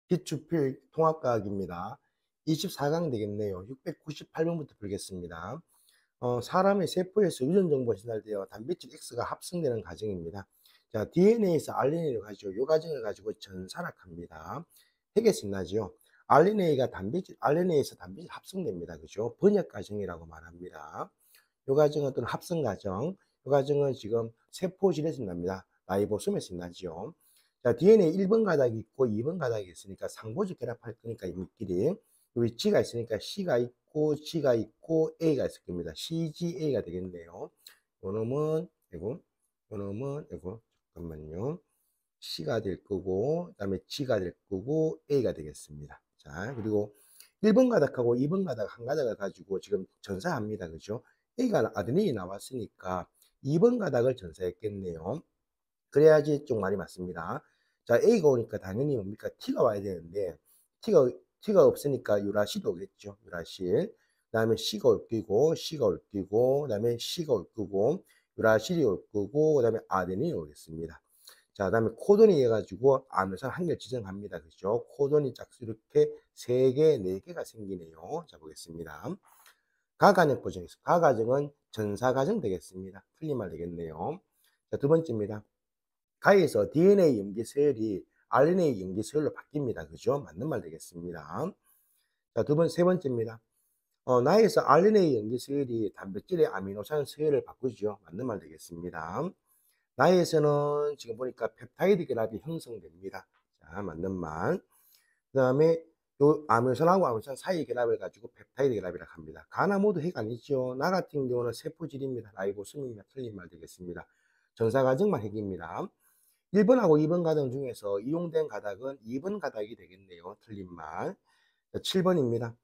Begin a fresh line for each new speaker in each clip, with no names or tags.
기출필 통합과학입니다. 24강 되겠네요. 698번부터 풀겠습니다. 사람의 세포에서 유전 정보가 전달되어 단백질 X가 합성되는 과정입니다. 자, DNA에서 RNA를 가지고 이 과정을 가지고 전산학합니다. 핵에서 나죠. RNA에서 단백질 합성됩니다. 그죠? 번역 과정이라고 말합니다. 이 과정은 또는 합성 과정. 이 과정은 지금 세포질에서 납니다. 라이보솜에서 나죠. 자, DNA 1번 가닥이 있고 2번 가닥이 있으니까 상보직 결합할 거니까 이끼리 여기 G가 있으니까 C가 있고 G가 있고 A가 있을 겁니다. CGA가 되겠네요. 요놈은 이거, 요놈은 이거, 잠깐만요. C가 될 거고, 그다음에 G가 될 거고 A가 되겠습니다. 자, 그리고 1번 가닥하고 2번 가닥 한 가닥을 가지고 지금 전사합니다. 그죠? A가 아드닌이 나왔으니까 2번 가닥을 전사했겠네요. 그래야지 좀 많이 맞습니다. 자, A가 오니까 당연히 뭡니까? T가 와야 되는데, T가 없으니까 유라실이 오겠죠. 유라실. 그 다음에 C가 올 거고, C가 올 거고, 그 다음에 C가 올 거고, 유라실이 올 거고, 그 다음에 아데닌이 오겠습니다. 자, 그 다음에 코돈이 해가지고 아미노산 한 개 지정합니다. 그죠? 코돈이 짝수 이렇게 3개, 4개가 생기네요. 자, 보겠습니다. 가과정 보정에서 가과정은 전사과정 되겠습니다. 틀린 말 되겠네요. 자, 두 번째입니다. 가에서 DNA 염기 서열이 RNA 염기 서열로 바뀝니다. 그죠? 맞는 말 되겠습니다. 자, 세 번째입니다. 나에서 RNA 염기 서열이 단백질의 아미노산 서열을 바꾸죠. 맞는 말 되겠습니다. 나에서는 지금 보니까 펩타이드 결합이 형성됩니다. 자, 맞는 말. 그 다음에 요 아미노산하고 아미노산 사이 결합을 가지고 펩타이드 결합이라고 합니다. 가나 모두 핵 아니죠. 나 같은 경우는 세포질입니다. 라이보솜입니다. 틀린 말 되겠습니다. 전사 과정만 핵입니다. 1번하고 2번 가닥 중에서 이용된 가닥은 2번 가닥이 되겠네요. 틀린 말. 7번입니다.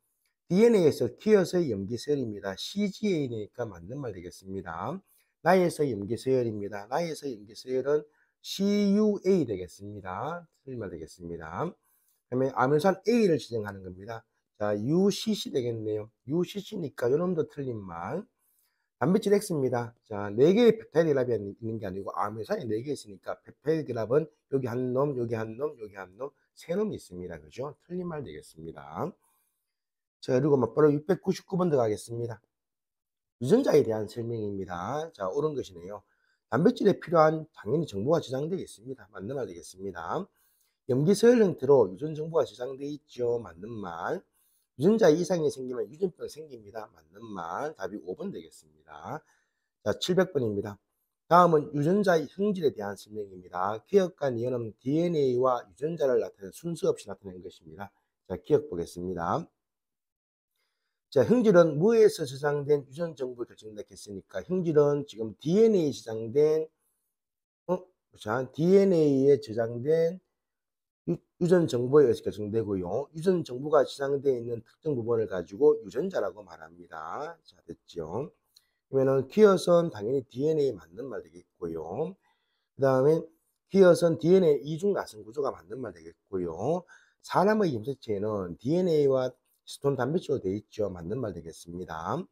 DNA에서 키어서의 염기서열입니다. CGA니까 맞는 말 되겠습니다. 나에서 염기서열입니다. 나에서 염기서열은 CUA 되겠습니다. 틀린 말 되겠습니다. 그다음에 아미노산 A를 지정하는 겁니다. 자, UCC 되겠네요. UCC니까 요놈도 틀린 말. 단백질 X입니다. 자, 4개의 펩타이드 결합이 있는 게 아니고 아미노산이 4개 있으니까 펩타이드 결합은 여기 한 놈, 여기 한 놈, 여기 한 놈, 3놈이 있습니다. 그죠? 틀린 말 되겠습니다. 자, 그리고 바로 699번 들어가겠습니다. 유전자에 대한 설명입니다. 자, 옳은 것이네요. 단백질에 필요한 당연히 정보가 저장되어 있습니다. 맞는 말 되겠습니다. 염기서열 형태로 유전 정보가 저장되어 있죠. 맞는 말. 유전자 이상이 생기면 유전병 생깁니다. 맞는 말. 답이 5번 되겠습니다. 자, 700번입니다. 다음은 유전자 형질에 대한 설명입니다. 기억과 니은은 DNA와 유전자를 나타내는 순서 없이 나타내는 것입니다. 자, 기억 보겠습니다. 자, 형질은 무에서 저장된 유전 정보를 결정된다 했으니까 형질은 지금 DNA에 저장된 자, DNA에 저장된 유전 정보에 의해서 결정되고요. 유전 정보가 저장되어 있는 특정 부분을 가지고 유전자라고 말합니다. 자, 됐죠? 그러면은 키어선 당연히 DNA 맞는 말 되겠고요. 그다음에 키어선 DNA 이중 나선 구조가 맞는 말 되겠고요. 사람의 염색체에는 DNA와 히스톤 단백질로 되어 있죠. 맞는 말 되겠습니다.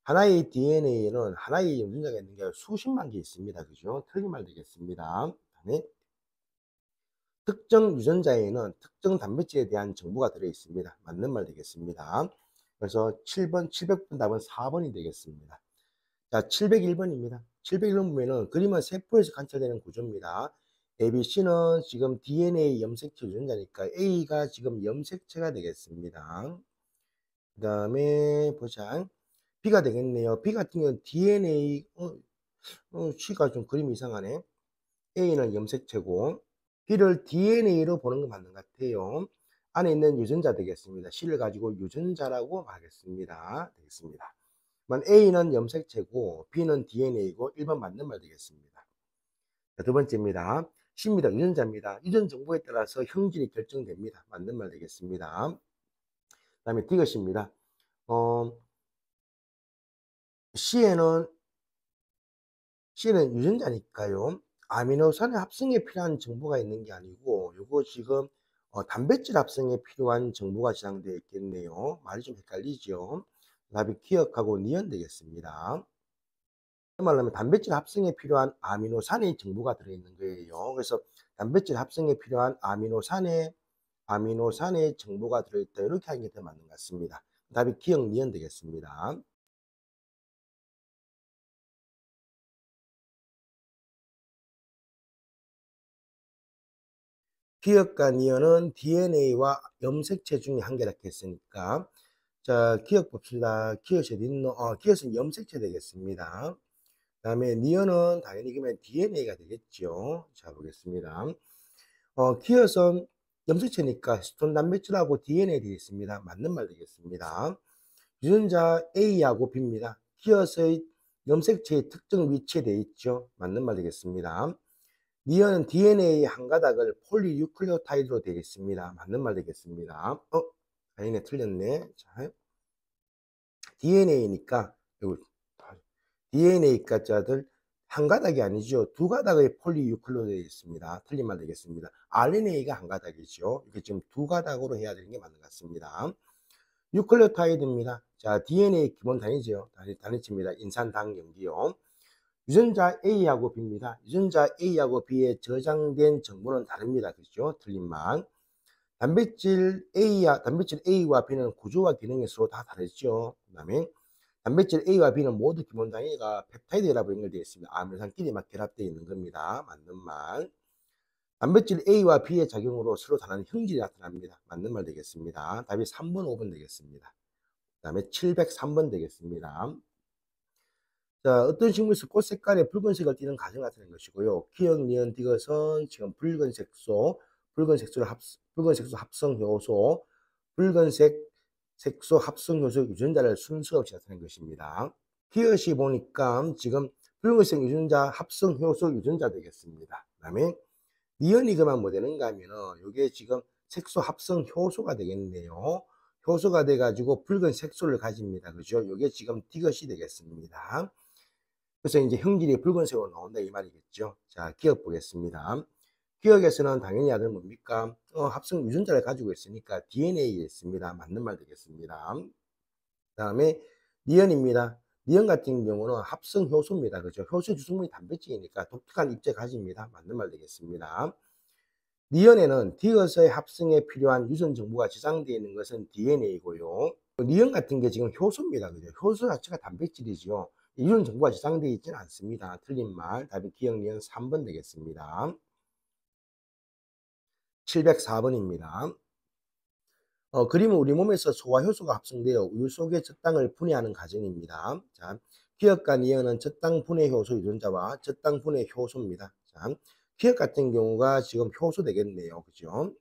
하나의 DNA에는 하나의 유전자가 있는 게 아니라 수십만 개 있습니다. 그죠? 틀린 말 되겠습니다. 그다음에 특정 유전자에는 특정 단백질에 대한 정보가 들어 있습니다. 맞는 말 되겠습니다. 그래서 700번 답은 4번이 되겠습니다. 자, 701번입니다. 701번 보면은 그림은 세포에서 관찰되는 구조입니다. ABC는 지금 DNA 염색체 유전자니까 A가 지금 염색체가 되겠습니다. 그 다음에 보자. B가 되겠네요. B 같은 경우는 DNA, C가 좀 그림이 이상하네. A는 염색체고, B를 DNA로 보는 건 맞는 것 같아요. 안에 있는 유전자 되겠습니다. C를 가지고 유전자라고 하겠습니다. 되겠습니다. A는 염색체고 B는 DNA고 1번 맞는 말 되겠습니다. 자, 두 번째입니다. C입니다. 유전자입니다. 유전 정보에 따라서 형질이 결정됩니다. 맞는 말 되겠습니다. 그 다음에 D것입니다. 어, C는 유전자니까요. 아미노산의 합성에 필요한 정보가 있는 게 아니고 요거 지금 단백질 합성에 필요한 정보가 저장되어 있겠네요. 말이 좀 헷갈리죠. 답이 기억하고 니은 되겠습니다. 말하면 단백질 합성에 필요한 아미노산의 정보가 들어있는 거예요. 그래서 단백질 합성에 필요한 아미노산의 아미노산의 정보가 들어있다. 이렇게 하는 게 더 맞는 것 같습니다. 답이 기억, 니은 되겠습니다. 기억과 니은은 DNA와 염색체 중에 한 개라 했으니까 자, 기억 봅시다. 기엇이 어디 있노? 기엇은 염색체 되겠습니다. 그다음에 니은은 당연히 그러면 DNA가 되겠죠. 자, 보겠습니다. 기엇은 염색체니까 히스톤 단백질하고 DNA 되겠습니다. 맞는 말 되겠습니다. 유전자 A하고 B입니다. 기엇의 염색체의 특정 위치에 되어 있죠. 맞는 말 되겠습니다. 니은은 DNA 한 가닥을 폴리뉴클레오타이드로 되어 있습니다. 맞는 말 되겠습니다. 아니네, 틀렸네. 자, DNA니까 DNA 자들 한 가닥이 아니죠. 두 가닥의 폴리유클로되어 있습니다. 틀린 말 되겠습니다. RNA가 한 가닥이죠. 이게 지금 두 가닥으로 해야 되는 게 맞는 것 같습니다. 유클레오타이드입니다. 자, DNA 기본 단위죠. 단위치입니다. 인산당연기요. 유전자 A하고 B입니다. 유전자 A하고 B에 저장된 정보는 다릅니다. 그렇죠? 틀린 말. 단백질 A와 B는 구조와 기능이 서로 다 다르죠. 그다음에 단백질 A와 B는 모두 기본 단위가 펩타이드라고 연결되어 있습니다. 아미노산끼리만 결합되어 있는 겁니다. 맞는 말. 단백질 A와 B의 작용으로 서로 다른 형질이 나타납니다. 맞는 말 되겠습니다. 답이 3번, 5번 되겠습니다. 그 다음에 703번 되겠습니다. 자, 어떤 식물에서 꽃 색깔에 붉은색을 띠는 과정을 나타낸 것이고요. 기억, 니은, 디귿은 지금 붉은 색소 합성 효소, 붉은색 색소 합성 효소 유전자를 순서 없이 나타낸 것입니다. 기엇이 보니까 지금 붉은색 유전자 합성 효소 유전자 되겠습니다. 그다음에 니은이 그만 뭐 되는가 하면은 이게 지금 색소 합성 효소가 되겠네요. 효소가 돼가지고 붉은 색소를 가집니다. 그죠? 이게 지금 디귿이 되겠습니다. 그래서 이제 형질이 붉은색으로 나온다 이 말이겠죠. 자, 기억 보겠습니다. 기억에서는 당연히 아들 뭡니까? 합성 유전자를 가지고 있으니까 DNA에 있습니다. 맞는 말 되겠습니다. 그다음에 니은입니다. 니은 같은 경우는 합성 효소입니다. 그죠? 효소 주성분이 단백질이니까 독특한 입체 가집니다. 맞는 말 되겠습니다. 니은에는 디귿의 합성에 필요한 유전 정보가 저장되어 있는 것은 DNA고요. 니은 같은 게 지금 효소입니다. 그죠? 효소 자체가 단백질이죠. 유전 정보가 저장되어 있지는 않습니다. 틀린 말. 답이 기억 니은 3번 되겠습니다. 704번입니다. 그림은 우리 몸에서 소화 효소가 합성되어 우유 속의 젖당을 분해하는 과정입니다. 자, 기억과 니은은 젖당 분해 효소 유전자와 젖당 분해 효소입니다. 자, 기억 같은 경우가 지금 효소 되겠네요. 그죠?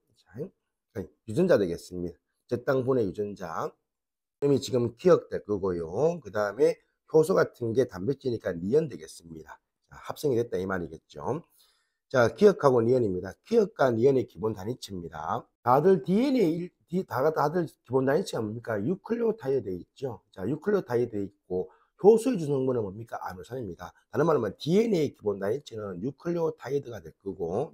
자, 유전자 되겠습니다. 젖당 분해 유전자. 그럼이 지금 기억 될 거고요. 그 다음에 효소 같은 게 단백질이니까 니은 되겠습니다. 자, 합성이 됐다 이 말이겠죠. 자, 기억하고 니은입니다. 기억과 니은의 기본 단위치입니다. 다들 다들 기본 단위치가 뭡니까? 유클레오타이드 돼 있죠. 자, 유클레오타이드 돼 있고 효소의 주성분은 뭡니까? 아미노산입니다. 다른 말로 하면 DNA 기본 단위치는 유클레오타이드가 될 거고,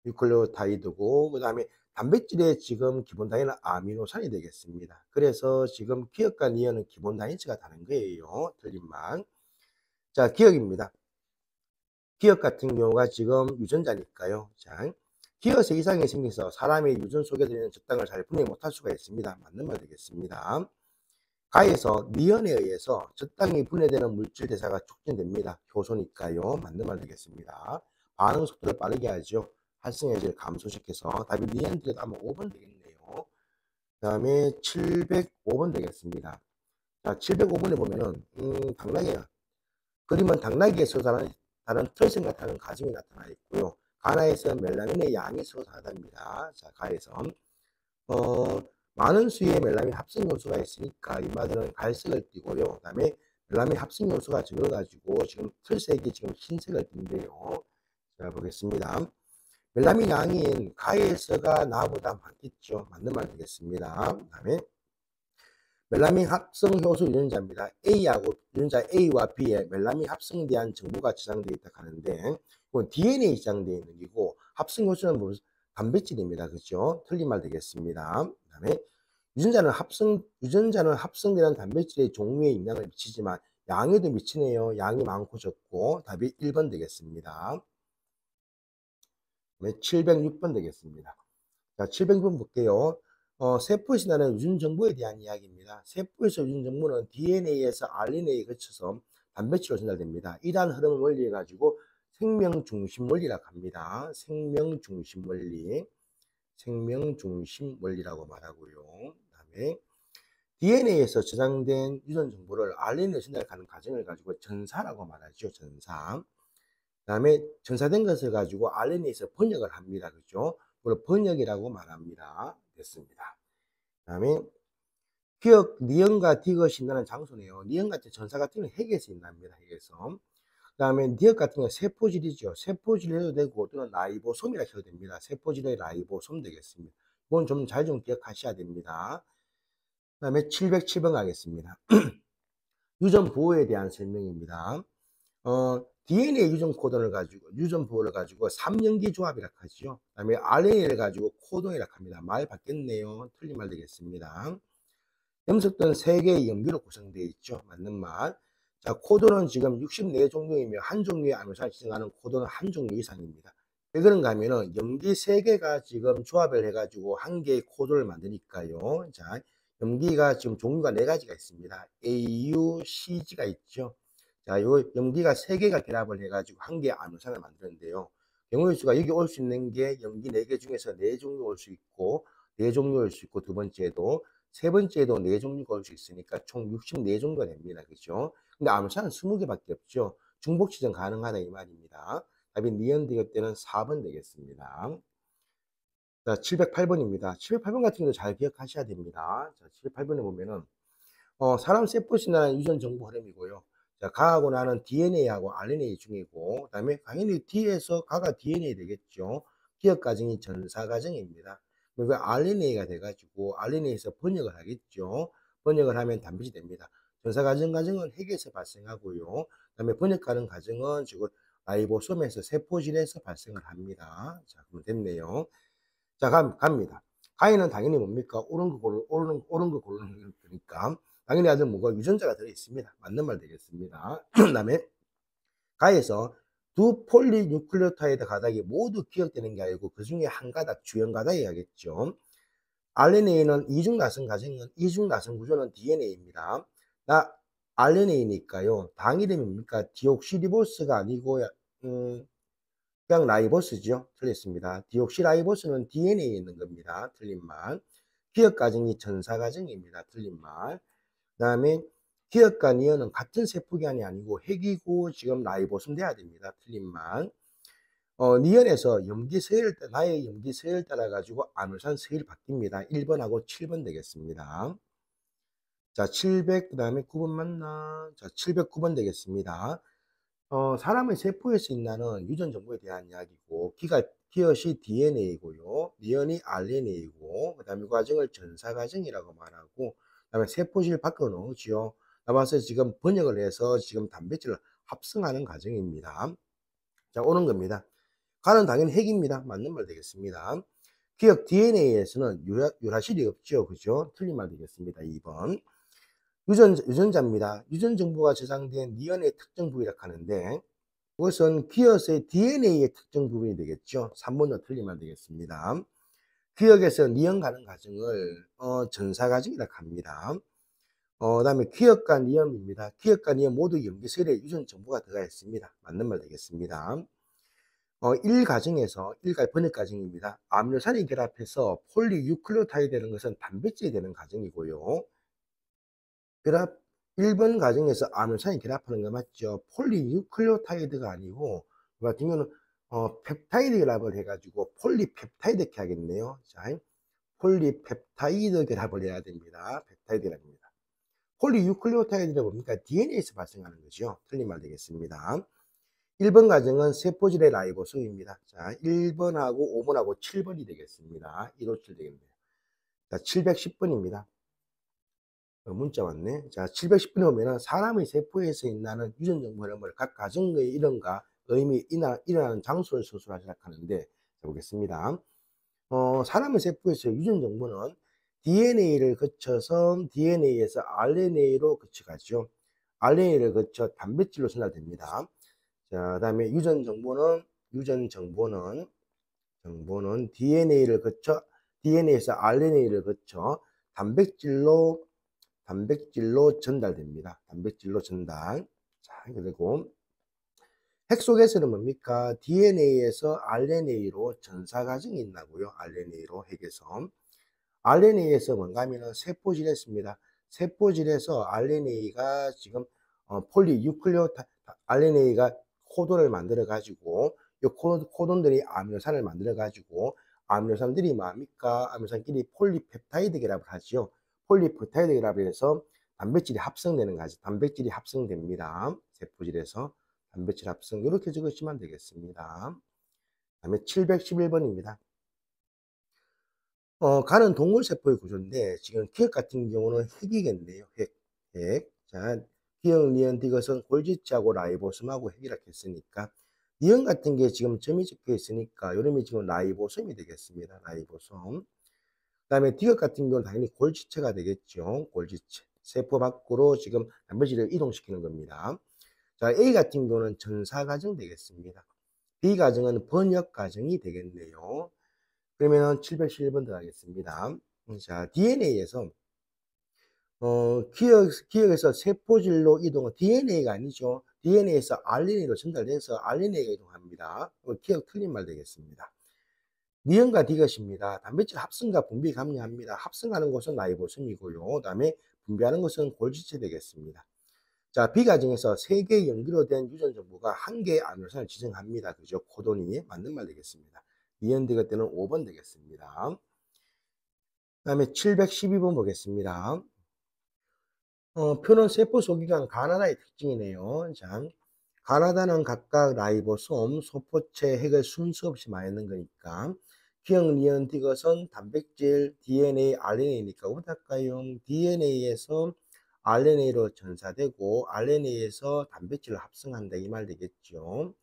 유클레오타이드고, 그 다음에 단백질의 지금 기본 단위는 아미노산이 되겠습니다. 그래서 지금 기억과 니은은 기본 단위치가 다른 거예요. 틀린 말. 자, 기억입니다. 기억 같은 경우가 지금 유전자니까요. 자, 기억에 이상이 생겨서 사람의 유전 속에 들어있는 적당을 잘 분해 못할 수가 있습니다. 맞는 말 되겠습니다. 가에서 니은에 의해서 적당히 분해되는 물질 대사가 촉진됩니다. 효소니까요. 맞는 말 되겠습니다. 반응 속도를 빠르게 하죠. 활성해질 감소시켜서 답이 니은 드려도 아마 5번 되겠네요. 그 다음에 705번 되겠습니다. 자, 705번에 보면은 당나귀 그림은 당나귀에서 다른 특징을 나타내는 과정이 나타나 있고요. 가나에서 멜라닌의 양이 서로 다르답니다. 자, 가에서 많은 수의 멜라닌 합성 요소가 있으니까 이마들은 갈색을 띠고요. 그다음에 멜라닌 합성 요소가 적어가지고 지금 틀색이 지금 흰색을 띈대요. 자, 보겠습니다. 멜라닌 양인 가에서가 나보다 많겠죠. 맞는 말 되겠습니다. 그다음에 멜라민 합성 효소 유전자입니다. 유전자 A와 B에 멜라민 합성에 대한 정보가 저장되어 있다 하는데 이건 DNA에 저장되어 있는 거고 합성 효소는 무슨 단백질입니다. 그렇죠? 틀린 말 되겠습니다. 그다음에 유전자는 합성되는 단백질의 종류에 영향을 미치지만 양에도 미치네요. 양이 많고 적고 답이 1번 되겠습니다. 706번 되겠습니다. 자, 700번 볼게요. 세포에서 나는 유전 정보에 대한 이야기입니다. 세포에서 유전 정보는 DNA에서 RNA에 거쳐서 단백질로 전달됩니다. 이러한 흐름을 원리해 가지고 생명 중심 원리라고 합니다. 생명 중심 원리. 생명 중심 원리라고 말하고요. 그다음에 DNA에서 저장된 유전 정보를 RNA로 전달하는 과정을 가지고 전사라고 말하죠. 전사. 그다음에 전사된 것을 가지고 RNA에서 번역을 합니다. 그죠? 그걸 번역이라고 말합니다. 됐습니다. 그다음에 기억, 니언과 디귿이 있는 장소네요. 니언 같은 전사 같은 경우는 핵에서 있답니다. 핵에서. 그다음에 디귿 같은 경우는 세포질이죠. 세포질 해도 되고 또는 라이보솜이라 해도 됩니다. 세포질의 라이보솜 되겠습니다. 이건 좀 잘 좀 기억하셔야 됩니다. 그다음에 707번 가겠습니다. 유전 보호에 대한 설명입니다. DNA 유전 보호를 가지고 3연기 조합이라고 하죠. 그다음에 RNA를 가지고 코동이라고 합니다. 말 바뀌었네요. 틀린 말 되겠습니다. 염색된 3개의 연기로 구성되어 있죠. 맞는 말. 자, 코도는 지금 64종류이며 한 종류의 아미노산을 지정하는 코도는 한 종류 이상입니다. 왜 그런가 하면은 염기 3개가 지금 조합을 해가지고 한 개의 코도를 만드니까요. 자, 염기가 지금 종류가 4가지가 있습니다. A, U, CG가 있죠. 자, 요 염기가 3개가 결합을 해가지고 한 개의 아미노산을 만드는데요. 경우의 수가 여기 올 수 있는 게 염기 4개 중에서 4종류 올 수 있고, 4종류 올 수 있고, 두 번째도 세 번째도 4종류가 올 수 있으니까 총 64종류가 됩니다. 그죠? 근데 아미노산은 20개밖에 없죠. 중복 지정 가능하다 이 말입니다. 답이 니언디귿 때는 4번 되겠습니다. 자, 708번입니다. 708번 같은 경우도 잘 기억하셔야 됩니다. 자, 708번에 보면은 사람 세포에서 나는 유전 정보 흐름이고요. 자, 가하고 나는 DNA하고 RNA 중이고, 그다음에 당연히 D에서 가가 DNA 되겠죠. 기억 과정이 전사 과정입니다. 그러니까 RNA가 돼가지고 RNA에서 번역을 하겠죠. 번역을 하면 단백질이 됩니다. 전사 과정은 핵에서 발생하고요. 그다음에 번역하는 과정은 지금 라이보솜에서 세포질에서 발생을 합니다. 자, 그럼 됐네요. 자, 갑니다. 가에는 당연히 뭡니까? 옳은 거 고르는 거니까. 당연히 아주 뭐가 유전자가 들어있습니다. 맞는 말 되겠습니다. 그 다음에 가에서 두 폴리뉴클레오타이드 가닥이 모두 기억되는 게 아니고 그 중에 한 가닥, 주연 가닥이 야겠죠. RNA는 이중 나선 구조는 DNA입니다. 나 RNA니까요. 당 이름이 뭡니까? 디옥시리보스가 아니고, 그냥 라이보스죠. 틀렸습니다. 디옥시라이보스는 DNA에 있는 겁니다. 틀린 말. 기억 과정이 전사 과정입니다. 틀린 말. 그다음에 기억과 니언은 같은 세포기관이 아니고 핵이고 지금 라이보솜 돼야 됩니다. 틀린 말. 니언에서 나의 염기 서열 따라 가지고 아미노산 서열이 바뀝니다. 1번하고 7번 되겠습니다. 자, 700 그다음에 9번 맞나? 자, 709번 되겠습니다. 사람의 세포에서 있나는 유전 정보에 대한 이야기고, 기엇이 DNA이고요, 니언이 RNA이고, 그다음에 이 과정을 전사 과정이라고 말하고, 그다음에 세포질 밖으로 넣지요. 나와서 지금 번역을 해서 지금 단백질을 합성하는 과정입니다. 자, 오는 겁니다. 가는 당연히 핵입니다. 맞는 말 되겠습니다. 기억 DNA에서는 유라실이 없죠, 그죠? 틀린 말 되겠습니다. 2번. 유전자입니다. 유전 정보가 저장된 니언의 특정 부위라고 하는데, 그것은 기엇의 DNA의 특정 부분이 되겠죠. 3번도 틀리면 되겠습니다. 기억에서 니언 가는 과정을 전사 과정이라고 합니다. 그다음에 기억과 니언입니다. 기억과 니언 모두 염기설에 유전 정보가 들어가 있습니다. 맞는 말 되겠습니다. 1가 번역 과정입니다. 아미노산이 결합해서 폴리유클레오타이드 되는 것은 단백질이 되는 과정이고요. 1번 과정에서 아미노산이 결합하는 거 맞죠? 폴리뉴클레오타이드가 아니고, 그 같은 경우는 펩타이드 결합을 해가지고 폴리펩타이드 이렇게 하겠네요. 자, 폴리펩타이드 결합을 해야 됩니다. 펩타이드 결합입니다. 폴리뉴클레오타이드가 뭡니까? DNA에서 발생하는 거죠. 틀린 말 되겠습니다. 1번 과정은 세포질의 라이보솜입니다. 자, 1번하고 5번하고 7번이 되겠습니다. 157 되겠네요. 자, 710번입니다. 문자 왔네. 자, 710번에 보면은 사람의 세포에서 일어나는 유전 정보 흐름을 각 가정의 이름과 의미, 일어나는 장소를 서술하기 시작하는데, 보겠습니다. 사람의 세포에서 유전 정보는 DNA를 거쳐서 DNA에서 RNA로 거쳐가죠. RNA를 거쳐 단백질로 전달됩니다. 자, 그다음에 유전 정보는 정보는 DNA에서 RNA를 거쳐 단백질로 전달됩니다. 단백질로 전달. 자, 그리고 핵 속에서는 뭡니까? DNA에서 RNA로 전사 과정이 있나고요. RNA로 핵에서. RNA에서 뭔가 하면은 세포질했습니다. 세포질에서 RNA가 지금 RNA가 코드를 만들어 가지고 이 코돈들이 아미노산을 만들어 가지고 아미노산들이 뭡니까? 아미노산끼리 폴리펩타이드 결합을 하죠. 폴리펩타이드 결합을 해서 단백질이 합성되는 거죠. 단백질이 합성됩니다. 세포질에서 단백질 합성 이렇게 적으시면 되겠습니다. 그다음에 711번입니다. 간은 동물세포의 구조인데 지금 기억 같은 경우는 핵이겠네요. 핵. 자, 기억, 니은, 디귿은 골지치하고 라이보솜하고 핵이라고 했으니까 니은 같은 게 지금 점이 적혀 있으니까 이름이 지금 라이보솜이 되겠습니다. 라이보솜. 그다음에 디귿 같은 경우는 당연히 골지체가 되겠죠. 골지체. 세포 밖으로 지금 단백질을 이동시키는 겁니다. 자, A 같은 경우는 전사 과정 되겠습니다. B 과정은 번역 과정이 되겠네요. 그러면 711번 들어가겠습니다. 자, DNA에서 기억에서 세포질로 이동은 DNA가 아니죠. DNA에서 RNA로 전달돼서 RNA가 이동합니다. 기억 틀린 말 되겠습니다. 니은과 디귿입니다. 단백질 합성과 분비 감량합니다. 합성하는 것은 라이보솜이고요. 그다음에 분비하는 것은 골지체 되겠습니다. 자, B 과정에서 3개의 연기로 된 유전 정보가 1개의 아미노산을 지정합니다. 그죠? 코돈이 맞는 말 되겠습니다. 니은 디귿 때는 5번 되겠습니다. 그다음에 712번 보겠습니다. 표는 세포 소기관 가나다의 특징이네요. 자, 가나다는 각각 라이보솜, 소포체, 핵을 순서 없이 말하는 거니까 기억, 니은, 디귿은 단백질, DNA, RNA니까 어떻게 할까요? DNA에서 RNA로 전사되고 RNA에서 단백질을 합성한다 이 말 되겠죠.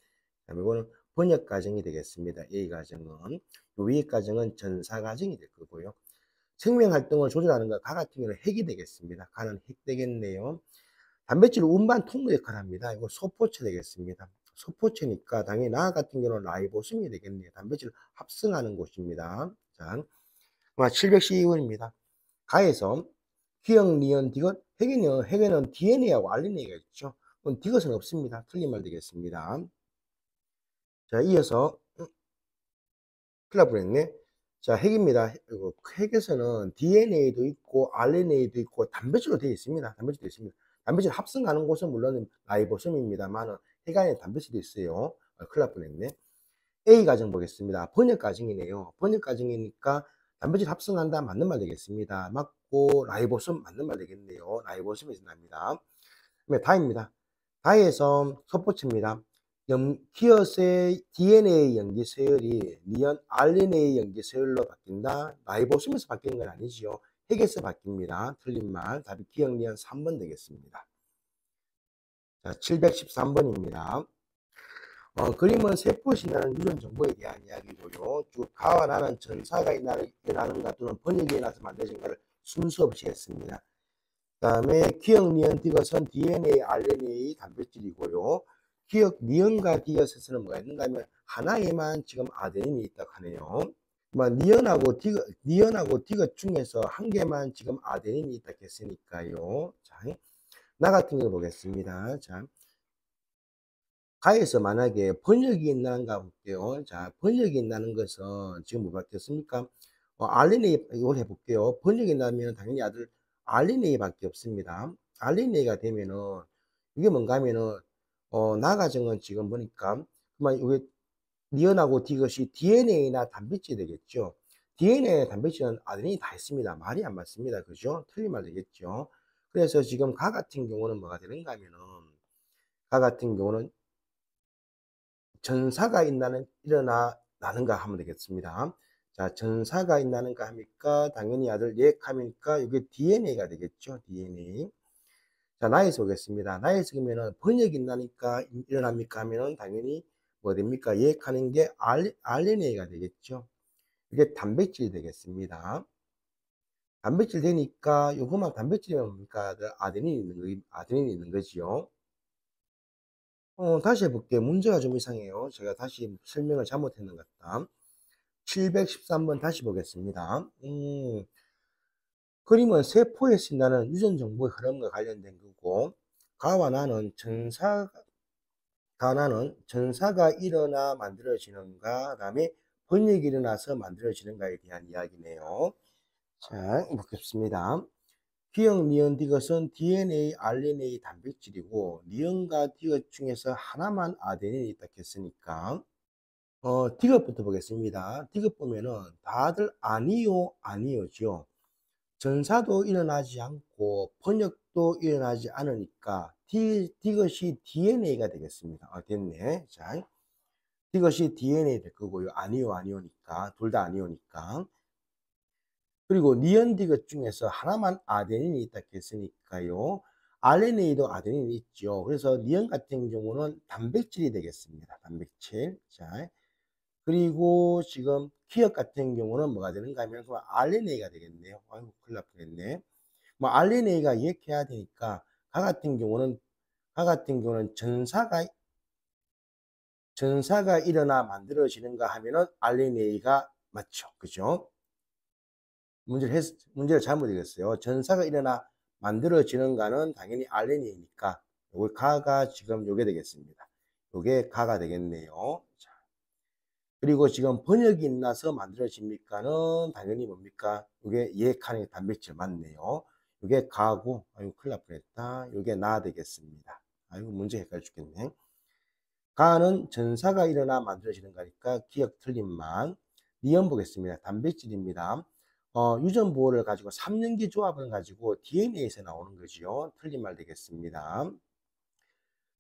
그다음에 이거는 번역 과정이 되겠습니다. A 과정은 위에 과정은 전사 과정이 될 거고요. 생명 활동을 조절하는 거, 가 같은 경우는 핵이 되겠습니다. 가는 핵 되겠네요. 단백질 운반 통로 역할을 합니다. 이거 소포체 되겠습니다. 소포체니까 당연히 나 같은 경우는 라이보솜이 되겠네요. 단백질 합성하는 곳입니다. 자, 712번입니다. 가에서 기억, 니은, 디귿, 핵에는 DNA하고 RNA가 있죠. 그럼 디귿은 없습니다. 틀린 말 되겠습니다. 자, 이어서 큰일 날 뻔했네. 자, 핵입니다. 핵에서는 DNA도 있고 RNA도 있고 단백질로 되어 있습니다. 단백질도 있습니다. 단백질 합성하는 곳은 물론 라이보솜입니다만 핵 안에 단백질도 있어요. 큰일 날 뻔했네. A 과정 보겠습니다. 번역 과정이네요. 번역 과정이니까 단백질 합성한다 맞는 말 되겠습니다. 맞고 라이보솜 맞는 말 되겠네요. 라이보솜에서 납니다. 그다음에 다입니다. 다에서 소포체입니다. 키엇의 DNA 염기 서열이 니은 RNA 염기 서열로 바뀐다. 라이보솜에서 바뀌는 건 아니지요. 핵에서 바뀝니다. 틀린 말. 답이 기억 니은 3번 되겠습니다. 자, 713번입니다. 그림은 세포신이라는 유전 정보에 대한 이야기고요. 쭉 가와 나는 전사가 일어나는가 또는 번역이 일어나서 만들어진가를 순서 없이 했습니다. 그다음에 기억, 니은, 디귿은 DNA, RNA 단백질이고요. 기억, 니은과 디귿에서는 뭐가 있는가 하면 하나에만 지금 아데닌이 있다고 하네요. 니은하고 디귿 중에서 한 개만 지금 아데닌이 있다고 했으니까요. 자, 나 같은 경우 보겠습니다. 자, 가에서 만약에 번역이 있는가 볼게요. 자, 번역이 있다는 것은 지금 뭐 바뀌었습니까? RNA 이걸 해볼게요. 번역이 나면 당연히 아들 RNA밖에 없습니다. RNA가 되면은 이게 뭔가 하면은 나 가정은 지금 보니까 그만 이게 니은하고 디귿이 DNA나 단백질이 되겠죠. DNA나 단백질은 아데닌이 다 있습니다. 말이 안 맞습니다. 그죠? 틀린 말 되겠죠. 그래서 지금 가 같은 경우는 뭐가 되는가 하면은 가 같은 경우는 전사가 일어나는가 하면 되겠습니다. 자, 전사가 있나는가 하니까 당연히 아들 예하니까 이게 DNA가 되겠죠. DNA. 자, 나에서 오겠습니다. 나에서 그러면은 번역이 일어나니까 일어납니까 하면은 당연히 뭐 됩니까? 예하는 게 RNA가 되겠죠. 이게 단백질이 되겠습니다. 단백질 되니까 요것만 단백질이면 뭡니까? 아데닌이 있는 거지요. 다시 해볼게요. 문제가 좀 이상해요. 제가 다시 설명을 잘못했는 것 같다. 713번 다시 보겠습니다. 그림은 세포에 쓴다는 유전 정보의 흐름과 관련된 거고, 가와 나는 전사가 일어나 만들어지는가, 그다음에 번역이 일어나서 만들어지는가에 대한 이야기네요. 자, 보겠습니다. 기억 니은 디귿은 DNA, RNA 단백질이고, 니은과 디귿 중에서 하나만 아데닌이 있다 했으니까, 디귿부터 보겠습니다. 디귿 보면은 다들 아니요죠. 전사도 일어나지 않고 번역도 일어나지 않으니까 디귿이 DNA가 되겠습니다. 됐네. 자, 디귿이 DNA 될 거고요. 아니오니까 둘 다 아니오니까. 그리고 니은 디귿 중에서 하나만 아데닌이 있다 했으니까요. RNA도 아데닌이 있죠. 그래서 니은 같은 경우는 단백질이 되겠습니다. 단백질. 자, 그리고 지금 기억 같은 경우는 뭐가 되는가 하면 RNA가 되겠네요. 아이고, 큰일 날 뻔했네. 뭐 RNA가 이렇게 해야 되니까 가 같은 경우는 전사가 일어나 만들어지는가 하면은 RNA가 맞죠. 그죠? 문제를 잘못 읽었어요. 전사가 일어나 만들어지는가는 당연히 RNA니까 요게 가가 지금 요게 되겠습니다. 요게 가가 되겠네요. 자, 그리고 지금 번역이 나서 만들어집니까는 당연히 뭡니까? 요게 예칸의 단백질 맞네요. 요게 가고, 아이고, 큰일 날 뻔했다. 요게 나 되겠습니다. 아이고, 문제 헷갈려 죽겠네. 가는 전사가 일어나 만들어지는 거니까 기억 틀림만. 니은 보겠습니다. 단백질입니다. 유전 보호를 가지고 3년기 조합을 가지고 DNA에서 나오는 거죠. 틀린 말 되겠습니다.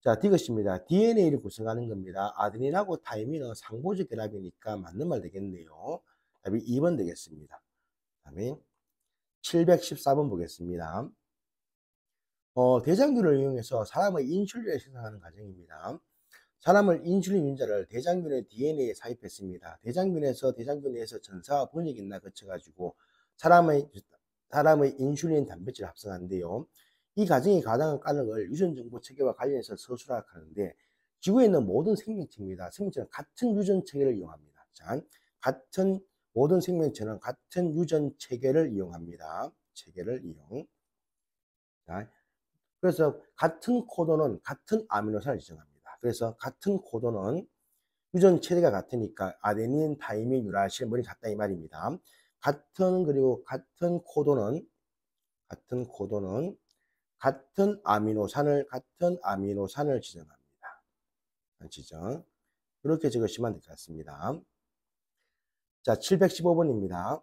자, 디귿입니다. DNA를 구성하는 겁니다. 아데닌하고 타이민은 상보적 결합이니까 맞는 말 되겠네요. 답이 2번 되겠습니다. 다음에 714번 보겠습니다. 대장균을 이용해서 사람의 인슐린을 생산하는 과정입니다. 사람을 인슐린 유전자를 대장균의 DNA에 삽입했습니다. 대장균에서 대장균 내에서 전사와 번역이 있나 거쳐가지고 사람의 인슐린 단백질을 합성하는데요. 이 과정이 가당한 까닭을 유전정보 체계와 관련해서 서술하는데 지구에 있는 모든 생명체입니다. 생명체는 같은 유전 체계를 이용합니다. 자, 모든 생명체는 같은 유전 체계를 이용합니다. 체계를 이용. 자, 그래서 같은 코도는 같은 아미노산을 지정합니다. 그래서 같은 코도는 유전 체계가 같으니까 아데닌, 타이민, 유라실, 뭐니 같다 이 말입니다. 그리고 같은 코도는 같은 아미노산을 지정합니다. 지정. 이렇게 적으시면 될 것 같습니다. 자, 715번입니다.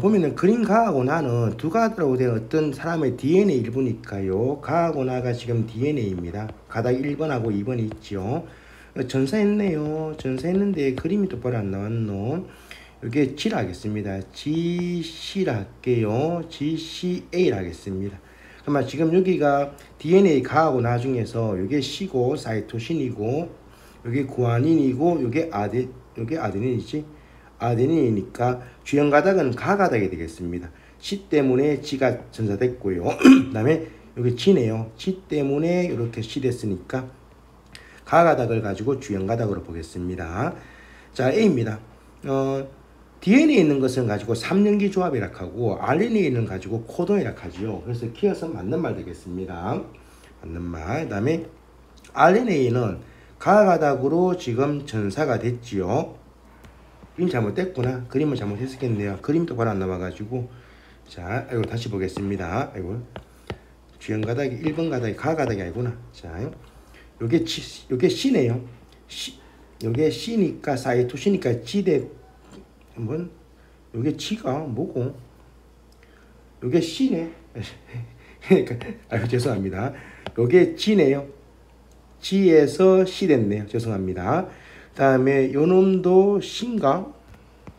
보면은 그린 가하고 나는 두 가닥으로 된 어떤 사람의 DNA 일부니까요. 가하고 나가 지금 DNA입니다. 가닥 1번하고 2번이 있죠. 전사했네요. 전사했는데 그림이 똑바로 안 나왔노. 이게 G라 하겠습니다. GC라 할게요. GCA라 하겠습니다. 그러면 지금 여기가 DNA 가하고 나 중에서 이게 C고 사이토신이고 여기 구아닌이고 요게 아데닌이지. 아데닌이니까 주연 가닥은 가 가닥이 되겠습니다. C 때문에 G가 전사됐고요. 그 다음에 여기 G네요. G 때문에 이렇게 C 됐으니까 가 가닥을 가지고 주연 가닥으로 보겠습니다. 자, A입니다. DNA에 있는 것은 가지고 3년기 조합이라 하고 RNA에 있는 가지고 코돈이라 하지요. 그래서 키어서 맞는 말 되겠습니다. 맞는 말. 그 다음에 RNA는 가 가닥으로 지금 전사가 됐지요. 그림 잘못됐구나. 그림을 잘못했겠네요. 그림 똑바로 안 나와가지고. 자, 이거 다시 보겠습니다. 아이고. 주연 가닥이 1번 가닥이 가 가닥이 아니구나. 자, 요게 C네요. 요게 C니까 사이토시니까 G대 한번 요게 G가 뭐고? 요게 C네. 아유, 죄송합니다. 요게 G네요. G에서 C 됐네요. 죄송합니다. 다음에 요놈도 C인가?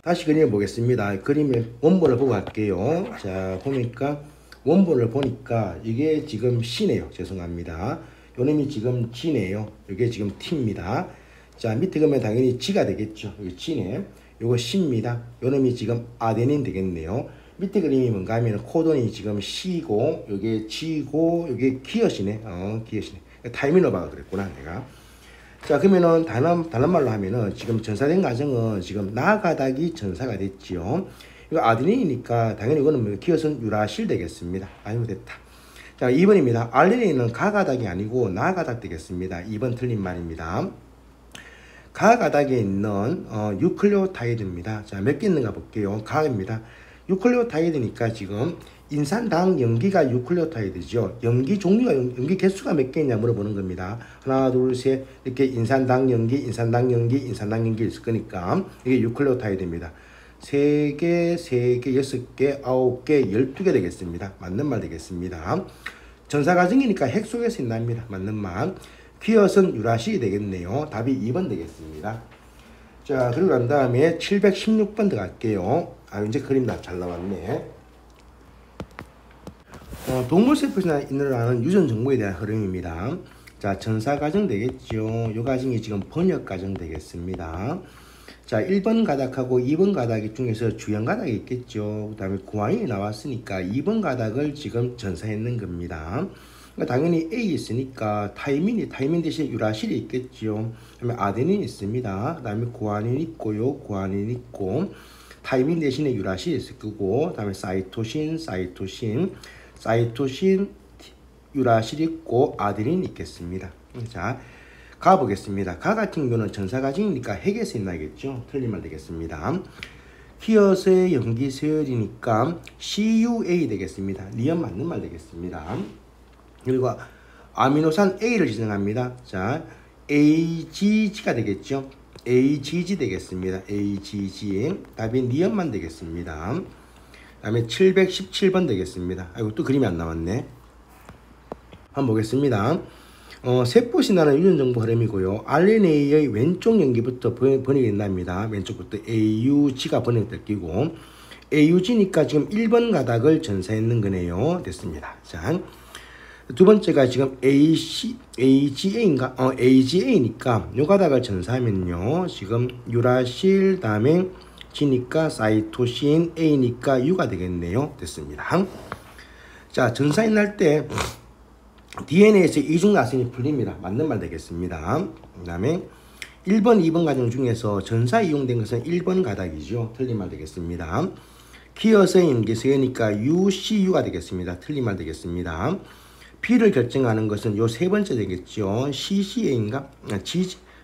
다시 그림을 보겠습니다. 그림을 원본을 보고 갈게요. 자, 보니까 원본을 보니까 이게 지금 C네요. 죄송합니다. 요놈이 지금 G네요. 이게 지금 T입니다. 자, 밑에 그러면 당연히 G가 되겠죠. 여기 G네. 요거 C입니다. 요놈이 지금 아데닌 되겠네요. 밑에 그림이 뭔가 하면 코돈이 지금 C고 요게 G고 요게 기엇이네. 기엇이네. 타이밍 오버가 그랬구나 내가. 자, 그러면은 다른 말로 하면은 지금 전사된 가정은 지금 나가닥이 전사가 됐지요. 이거 아드린이니까 당연히 이거는 기어선 유라실 되겠습니다. 아이고 됐다. 자, 2번입니다. 알레닌은 가가닥이 아니고 나가닥 되겠습니다. 2번 틀린 말입니다. 가가닥에 있는 유클레오타이드입니다. 자, 몇 개 있는가 볼게요. 가입니다. 유클레오타이드니까 지금 인산당 연기가 유클레오타이드죠. 연기 종류가 연기 개수가 몇 개 있냐 물어보는 겁니다. 하나, 둘, 셋 이렇게 인산당 연기, 인산당 연기, 인산당 연기 있을 거니까 이게 유클레오타이드입니다. 3개, 3개, 6개, 9개, 12개 되겠습니다. 맞는 말 되겠습니다. 전사과정이니까 핵 속에서 있답니다. 맞는 말. 귀어선 유라실이 되겠네요. 답이 2번 되겠습니다. 자, 그리고 난 다음에 716번 들어갈게요. 아, 이제 그림 다 잘 나왔네. 동물세포에서 일어나는 유전 정보에 대한 흐름입니다. 자, 전사과정 되겠죠. 이 과정이 지금 번역과정 되겠습니다. 자, 1번 가닥하고 2번 가닥 중에서 주연 가닥이 있겠죠. 그 다음에 구안이 나왔으니까 2번 가닥을 지금 전사했는 겁니다. 그러니까 당연히 A 있으니까 타이민 대신 유라실이 있겠죠. 그 다음에 아데닌 있습니다. 그 다음에 구안인 있고요. 구안인 있고 타이민 대신에 유라실이 있을 거고 그 다음에 사이토신, 유라실 있고 아데닌 있겠습니다. 자, 가 보겠습니다. 가 같은 경우는 전사과정이니까 핵에서 있나겠죠. 틀린 말 되겠습니다. 히어스의 염기 서열이니까 CUA 되겠습니다. 리언 맞는 말 되겠습니다. 그리고 아미노산 A를 지정합니다. 자, AGG가 되겠죠. AGG 되겠습니다. AGG. 답이 니언만 되겠습니다. 그 다음에 717번 되겠습니다. 아이고, 또 그림이 안 나왔네. 한번 보겠습니다. 세포신화는 유전정보 흐름이고요. RNA의 왼쪽 연기부터 번역이 된답니다. 왼쪽부터 AUG가 번역될 끼고 AUG니까 지금 1번 가닥을 전사했는 거네요. 됐습니다. 자, 두 번째가 지금 AGA인가? AGA니까 요 가닥을 전사하면요. 지금 유라실 다음에 G니까 사이토신, A니까 U가 되겠네요. 됐습니다. 자, 전사인 날 때 DNA에서 이중나선이 풀립니다. 맞는 말 되겠습니다. 그 다음에 1번, 2번 과정 중에서 전사 이용된 것은 1번 가닥이죠. 틀린 말 되겠습니다. 키어서의 임기서니까 UCU가 되겠습니다. 틀린 말 되겠습니다. P를 결정하는 것은 요 세 번째 되겠죠. CCA인가?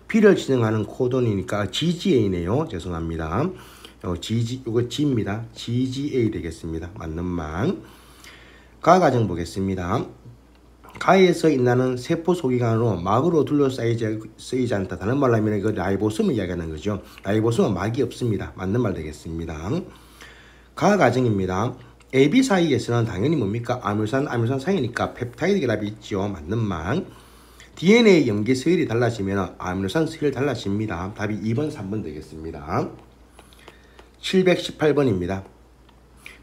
P를 지정하는 코돈이니까 GGA네요. 죄송합니다. 요거 G입니다. GGA 되겠습니다. 맞는 말. 가 과정 보겠습니다. 가에서 일어나는 세포 소기관으로 막으로 둘러싸이지 않다. 다른 말로 하면 이거 라이보솜을 이야기하는 거죠. 라이보솜은 막이 없습니다. 맞는 말 되겠습니다. 가 과정입니다. AB 사이에서는 당연히 뭡니까? 아밀산 사이니까 펩타이드 결합이 있죠. 맞는 말. DNA 염기 서열이 달라지면 아밀산 서열 달라집니다. 답이 2번, 3번 되겠습니다. 718번입니다.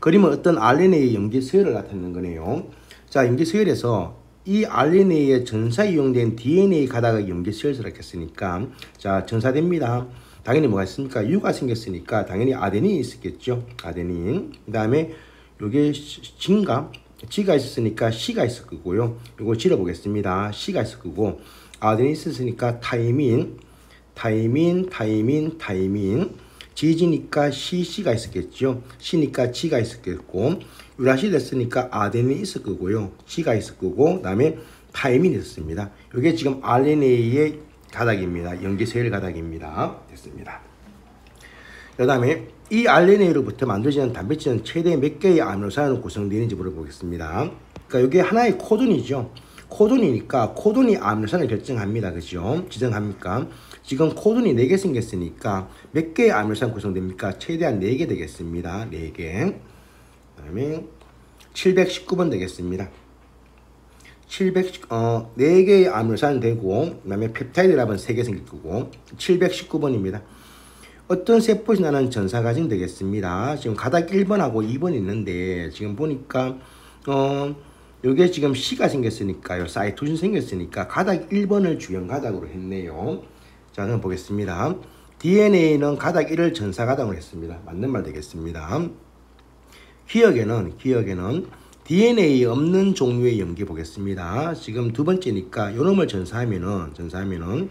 그림은 어떤 RNA 염기 서열을 나타내는 거네요. 자, 염기 서열에서 이 RNA에 전사 이용된 DNA 가닥의 염기 서열을 했으니까 자, 전사됩니다. 당연히 뭐가 있습니까? U가 생겼으니까 당연히 아데닌이 있었겠죠. 아데닌. 그 다음에 요게 G가 있었으니까 C가 있을 거고요. 요거 질러 보겠습니다. C가 있을 거고 아데닌 있었으니까 타이민. GG니까 CC가 있었겠죠. C니까 G가 있었겠고 유라실 됐으니까 아데닌이 있을 거고요. G가 있을 거고 그 다음에 타이민이 있었습니다. 요게 지금 RNA의 가닥입니다. 염기서열 가닥입니다. 됐습니다. 그 다음에 이 RNA로부터 만들어지는 단백질은 최대 몇 개의 아미노산으로 구성되는지 물어보겠습니다. 그러니까 이게 하나의 코돈이죠. 코돈이니까 코돈이 아미노산을 결정합니다. 그죠? 지정합니까? 지금 코돈이 4개 생겼으니까 몇 개의 아미노산 구성됩니까? 최대한 4개 되겠습니다. 4개. 그 다음에 719번 되겠습니다. 4개의 아미노산 되고 그 다음에 펩타이드랍은 3개 생길 거고 719번입니다. 어떤 세포신화는 전사과정 되겠습니다. 지금 가닥 1번하고 2번 있는데 지금 보니까 요게 지금 C가 생겼으니까요. 사이토신 생겼으니까 가닥 1번을 주연 가닥으로 했네요. 자, 그럼 보겠습니다. DNA는 가닥 1을 전사 가닥으로 했습니다. 맞는 말 되겠습니다. 기억에는 DNA 없는 종류의 염기 보겠습니다. 지금 두 번째니까 요놈을 전사하면은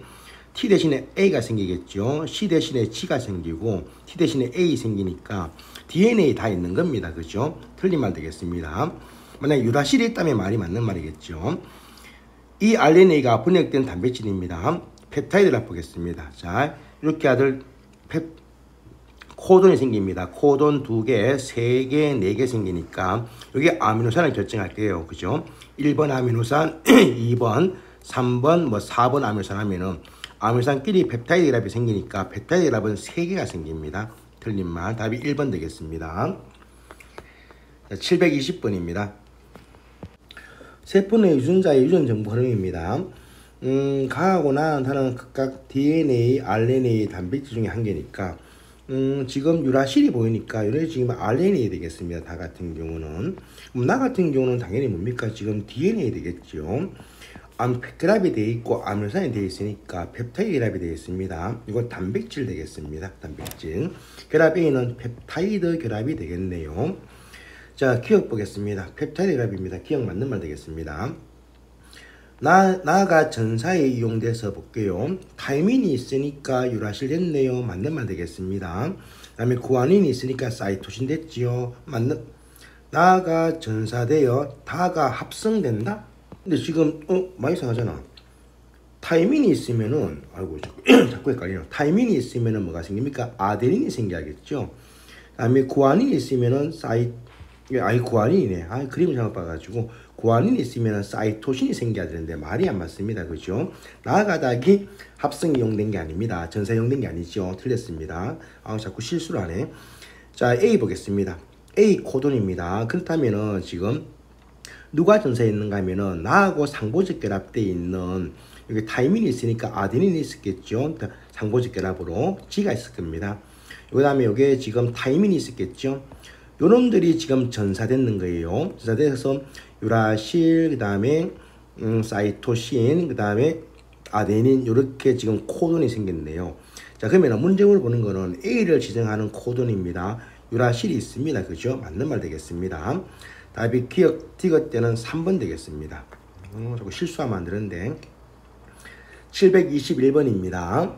T 대신에 A가 생기겠죠. C 대신에 G가 생기고 T 대신에 A 생기니까 DNA 다 있는 겁니다. 그죠? 틀린 말 되겠습니다. 만약에 유라실이 있다면 말이 맞는 말이겠죠. 이 RNA가 번역된 단백질입니다. 펩타이드라 보겠습니다. 자, 이렇게 아들 코돈이 생깁니다. 코돈 2개, 3개, 4개 생기니까 여기 아미노산을 결정할게요. 그죠? 1번 아미노산, 2번, 3번, 4번 아미노산 하면은 아미노산끼리 펩타이드 결합이 생기니까 펩타이드 결합은 3개가 생깁니다. 틀린 말. 답이 1번 되겠습니다. 720번입니다. 세포 내 유전자의 유전 정보 흐름입니다. 가하고 나타나는 각각 DNA, RNA 단백질 중에 한 개니까 지금 유라실이 보이니까 유라실 지금 RNA 되겠습니다. 다 같은 경우는. 나 같은 경우는 당연히 뭡니까? 지금 DNA 되겠죠. 결합이 되어 있고 아미노산이 되어 있으니까 펩타이드 결합이 되어 있습니다. 이거 단백질 되겠습니다. 단백질. 결합 A는 펩타이드 결합이 되겠네요. 자, 기억 보겠습니다. 펩타이드 결합입니다. 기억 맞는 말 되겠습니다. 나가 전사에 이용돼서 볼게요. 타이민이 있으니까 유라실 됐네요. 맞는 말 되겠습니다. 그 다음에 구아닌이 있으니까 사이토신 됐지요. 맞는. 나가 전사되어 다가 합성된다? 근데 지금 많이 이상하잖아. 타이민이 있으면은 아이고 자꾸 헷갈리네요. 타이민이 있으면은 뭐가 생깁니까? 아데닌이 생겨야겠죠. 그 다음에 구아닌이 있으면은 구아닌이네. 그림을 잘못 봐가지고 구아닌이 있으면 사이토신이 생겨야 되는데 말이 안 맞습니다. 그죠? 나아가다기 합성 이용된 게 아닙니다. 전사 이용된 게 아니죠. 틀렸습니다. 자꾸 실수를 하네. 자, A 보겠습니다. A 코돈입니다. 그렇다면은 지금 누가 전사에 있는가 하면은 나하고 상보적 결합되어 있는 여기 타이민이 있으니까 아데닌이 있었겠죠. 상보적 결합으로 G가 있을 겁니다. 그 다음에 여기에 지금 타이민이 있었겠죠. 요놈들이 지금 전사되는 거예요. 전사돼서 유라실, 그 다음에 사이토신, 그 다음에 아데닌 이렇게 지금 코돈이 생겼네요. 자, 그러면 문제를 보는 거는 A를 지정하는 코돈입니다. 유라실이 있습니다. 그죠? 맞는 말 되겠습니다. 답이 디귿 때는 3번 되겠습니다. 자꾸 실수하면 안 되는데. 721번입니다.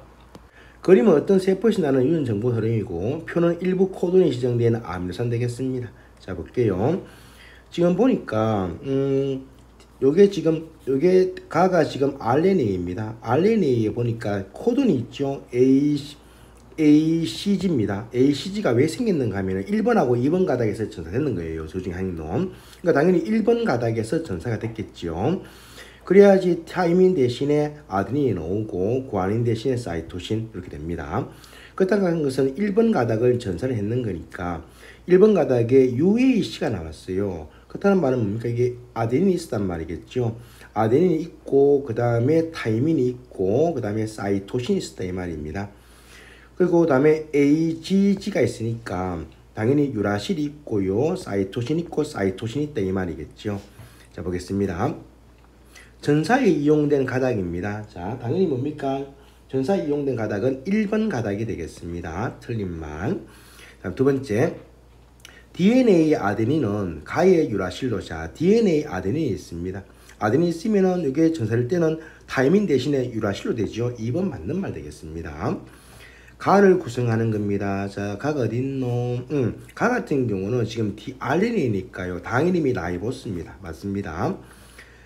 그림은 어떤 세포에서 나는 유전 정보 흐름이고 표는 일부 코돈이 지정되는 아미노산 되겠습니다. 자, 볼게요. 지금 보니까 요게 가가 지금 RNA입니다. RNA에 보니까 코돈이 있죠. ACG입니다. ACG가 왜 생겼는가 하면 1번하고 2번 가닥에서 전사되는 거예요. 저 중에 한 놈. 그러니까 당연히 1번 가닥에서 전사가 됐겠죠. 그래야지 타이민 대신에 아데닌이 나오고 구아닌 대신에 사이토신 이렇게 됩니다. 그렇다고 하는 것은 1번 가닥을 전사를 했는 거니까 1번 가닥에 UAC가 나왔어요. 그렇다는 말은 뭡니까? 이게 아데닌이 있었단 말이겠죠. 아데닌이 있고 그 다음에 타이민이 있고 그 다음에 사이토신이 있었다 이 말입니다. 그리고 그 다음에 AGG가 있으니까 당연히 유라실이 있고요. 사이토신 있고 사이토신이 있다 이 말이겠죠. 자, 보겠습니다. 전사에 이용된 가닥입니다. 자, 당연히 뭡니까? 전사에 이용된 가닥은 1번 가닥이 되겠습니다. 틀린 말. 다음 두 번째. DNA 아데닌은 가의 유라실로, 자, DNA 아데닌이 있습니다. 아데닌이 있으면은 이게 전사될 때는 타이민 대신에 유라실로 되죠. 2번 맞는 말 되겠습니다. 가를 구성하는 겁니다. 자, 가가 어딨노? 가 같은 경우는 지금 RNA니까요. 당연히 라이보스입니다. 맞습니다.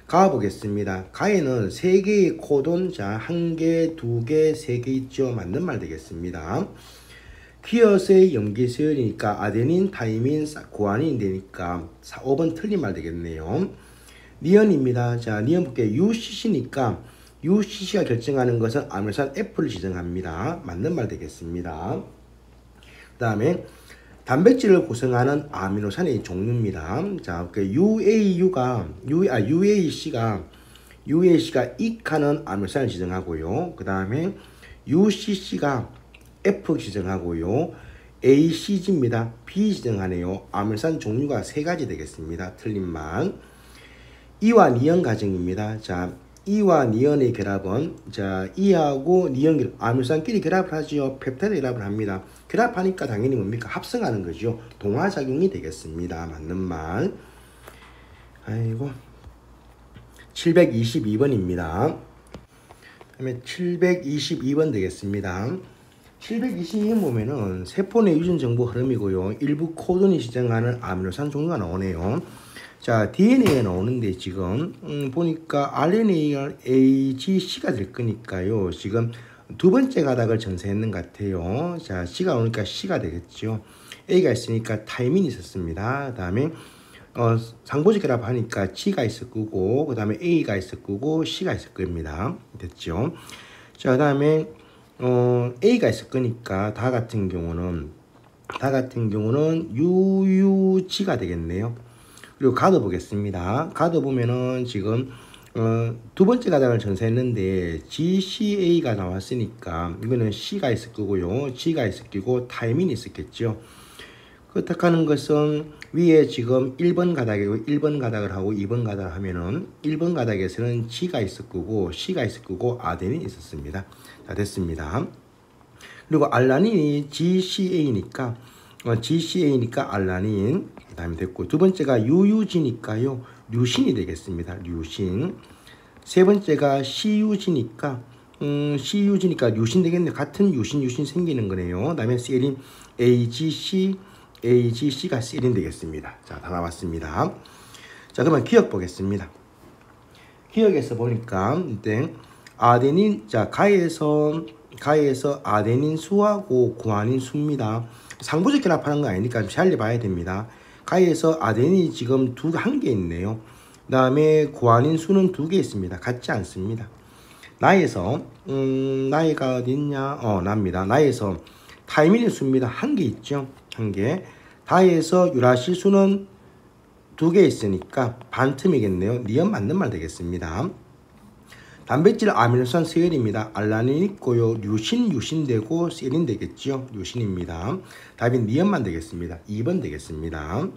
가 보겠습니다. 가에는 3개의 코돈, 자, 1개, 2개, 3개 있죠. 맞는 말 되겠습니다. 퀴어스의 염기서열이니까 아데닌, 타이민, 구아닌 되니까 5번 틀린 말 되겠네요. 니언입니다. 자, 니언 볼게요. UCC니까 UCC가 결정하는 것은 아미노산 F를 지정합니다. 맞는 말 되겠습니다. 그 다음에 단백질을 구성하는 아미노산의 종류입니다. 자, UAC가 익하는 아미노산을 지정하고요. 그 다음에 UCC가 F 지정하고요. ACG입니다. B 지정하네요. 아미노산 종류가 3가지 되겠습니다. 틀린 말. 이와 니언 가정입니다. 자, 이와 니언의 결합은, 자, 이하고 니언 아미노산끼리 결합을 하지요. 펩타이드 결합을 합니다. 결합하니까 당연히 뭡니까? 합성하는 거죠. 동화작용이 되겠습니다. 맞는 말. 아이고. 722번입니다. 그다음에 722번 되겠습니다. 722번 보면은 세포 내 유전 정보 흐름이고요. 일부 코돈이 지정하는 아미노산 종류가 나오네요. 자, DNA가 나오는데 지금 보니까 RNA가 AGC가 될 거니까요. 지금 두 번째 가닥을 전세했는 것 같아요. 자, C가 오니까 C가 되겠죠. A가 있으니까 타이민이 있었습니다. 그 다음에 상보직이라고 하니까 G가 있을 거고, 그 다음에 A가 있을 거고, C가 있을 겁니다. 됐죠? 자, 그 다음에 A가 있을 거니까 다 같은 경우는 UUG가 되겠네요. 그리고 가도 보겠습니다. 가도 보면은 지금 두 번째 가닥을 전세했는데 GCA가 나왔으니까 이거는 C가 있을 거고요. G가 있을 거고 타이밍이 있었겠죠. 그렇다 하는 것은 위에 지금 1번 가닥이고 1번 가닥을 하고 2번 가닥을 하면은 1번 가닥에서는 G가 있을 거고 C가 있을 거고 아덴이 있었습니다. 자, 됐습니다. 그리고 알라닌이 GCA니까 알라닌 그 다음에 됐고, 두 번째가 UUG니까요 류신이 되겠습니다. 류신. 세 번째가 CUG니까 류신 되겠네요. 같은 유신 생기는 거네요. 그 다음에 세린 AGC가 세린 되겠습니다. 자, 다 나왔습니다. 자, 그러면 기억 보겠습니다. 기억에서 보니까 이때 아데닌, 자, 가에서 아데닌 수하고 구아닌 수입니다. 상부적 결합하는 거 아니니까 잘 봐야 됩니다. 가에서 아데닌이 지금 한 개 있네요. 그 다음에 구아닌 수는 2개 있습니다. 같지 않습니다. 나에서 나이가 어디 있냐? 납니다. 나에서 타이민의 수입니다. 1개 있죠. 1개. 다에서 유라실 수는 2개 있으니까 반틈이겠네요. 니은 맞는 말 되겠습니다. 단백질 아미노산 서열입니다. 알라닌 있고요. 류신 되고 세린 되겠죠. 류신입니다. 답이 니은만 되겠습니다. 2번 되겠습니다.